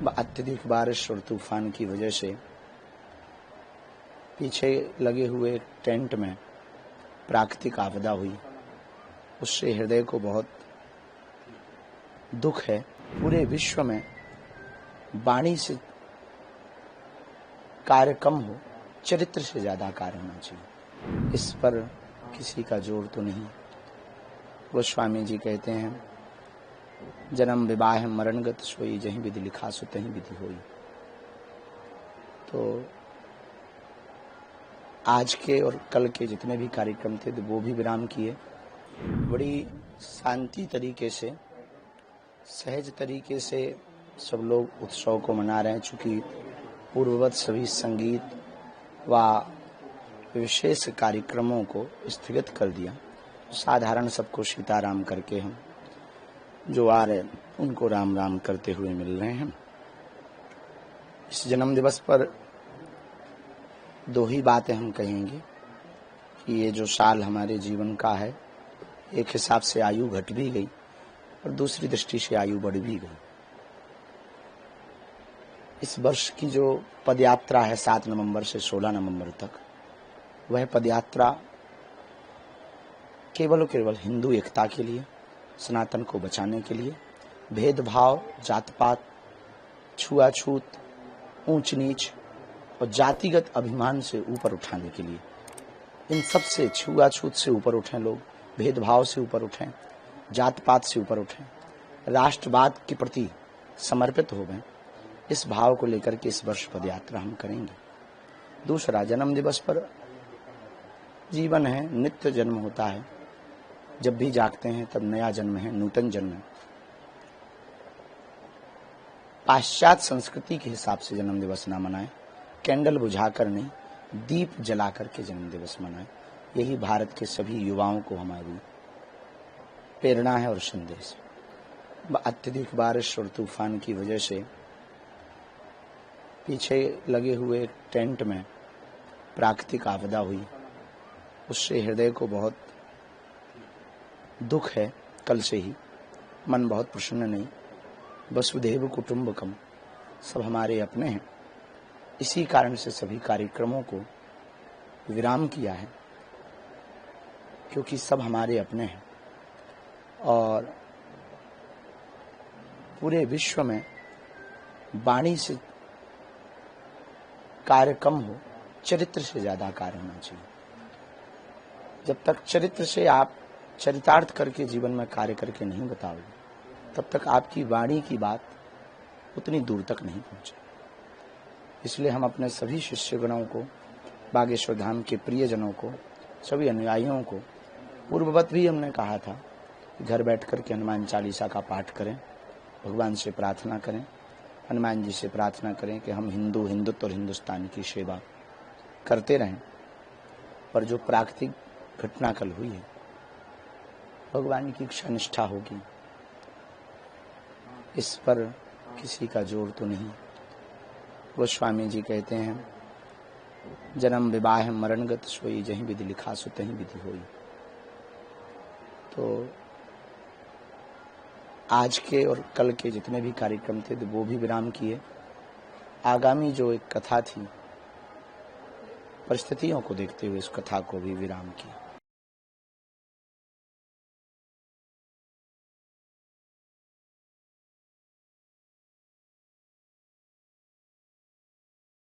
अत्यधिक बारिश और तूफान की वजह से पीछे लगे हुए टेंट में प्राकृतिक आपदा हुई, उससे हृदय को बहुत दुख है। पूरे विश्व में वाणी से कार्य कम हो, चरित्र से ज्यादा कार्य होना चाहिए। इस पर किसी का जोर तो नहीं। गोस्वामी जी कहते हैं, जन्म विवाह मरणगत सोई, जहीं विधि लिखा सो तहीं विधि होई। तो आज के और कल के जितने भी कार्यक्रम थे वो भी विराम किए। बड़ी शांति तरीके से, सहज तरीके से सब लोग उत्सव को मना रहे हैं। चूंकि पूर्ववत सभी संगीत व विशेष कार्यक्रमों को स्थगित कर दिया, साधारण सबको सीताराम करके हम जो आ रहे उनको राम राम करते हुए मिल रहे हैं। इस जन्म दिवस पर दो ही बातें हम कहेंगे कि ये जो साल हमारे जीवन का है, एक हिसाब से आयु घट भी गई और दूसरी दृष्टि से आयु बढ़ भी गई। इस वर्ष की जो पदयात्रा है 7 नवंबर से 16 नवंबर तक, वह पदयात्रा केवल और केवल हिंदू एकता के लिए, सनातन को बचाने के लिए, भेदभाव, जात पात, छुआछूत, ऊंच नीच और जातिगत अभिमान से ऊपर उठाने के लिए, इन सब से, छुआछूत से ऊपर उठें लोग, भेदभाव से ऊपर उठें, जात पात से ऊपर उठें, राष्ट्रवाद के प्रति समर्पित हो गए। इस भाव को लेकर के इस वर्ष पदयात्रा हम करेंगे। दूसरा, जन्म दिवस पर जीवन है, नित्य जन्म होता है। जब भी जागते हैं तब नया जन्म है, नूतन जन्म है। पाश्चात्य संस्कृति के हिसाब से जन्म दिवस ना मनाएं, कैंडल बुझाकर नहीं, दीप जलाकर के जन्म दिवस मनाएं। यही भारत के सभी युवाओं को हमारी प्रेरणा है और संदेश। अत्यधिक बारिश और तूफान की वजह से पीछे लगे हुए टेंट में प्राकृतिक आपदा हुई, उससे हृदय को बहुत दुख है। कल से ही मन बहुत प्रसन्न नहीं। वसुधैव कुटुंबकम, सब हमारे अपने हैं। इसी कारण से सभी कार्यक्रमों को विराम किया है, क्योंकि सब हमारे अपने हैं और पूरे विश्व में वाणी से कार्य कम हो, चरित्र से ज्यादा कार्य होना चाहिए। जब तक चरित्र से आप चरितार्थ करके जीवन में कार्य करके नहीं बताओगे, तब तक आपकी वाणी की बात उतनी दूर तक नहीं पहुंचे। इसलिए हम अपने सभी शिष्यगणों को, बागेश्वर धाम के प्रियजनों को, सभी अनुयायियों को पूर्ववत भी हमने कहा था, घर बैठ कर के हनुमान चालीसा का पाठ करें, भगवान से प्रार्थना करें, हनुमान जी से प्रार्थना करें कि हम हिंदुत्व और हिंदुस्तान की सेवा करते रहें। पर जो प्राकृतिक घटना कल हुई है, भगवान की इच्छा निष्ठा होगी, इस पर किसी का जोर तो नहीं। गोस्वामी जी कहते हैं, जन्म विवाह मरणगत सोई, जहीं विधि लिखा सो तहीं विधि होई। तो आज के और कल के जितने भी कार्यक्रम थे वो भी विराम किए। आगामी जो एक कथा थी, परिस्थितियों को देखते हुए इस कथा को भी विराम किया।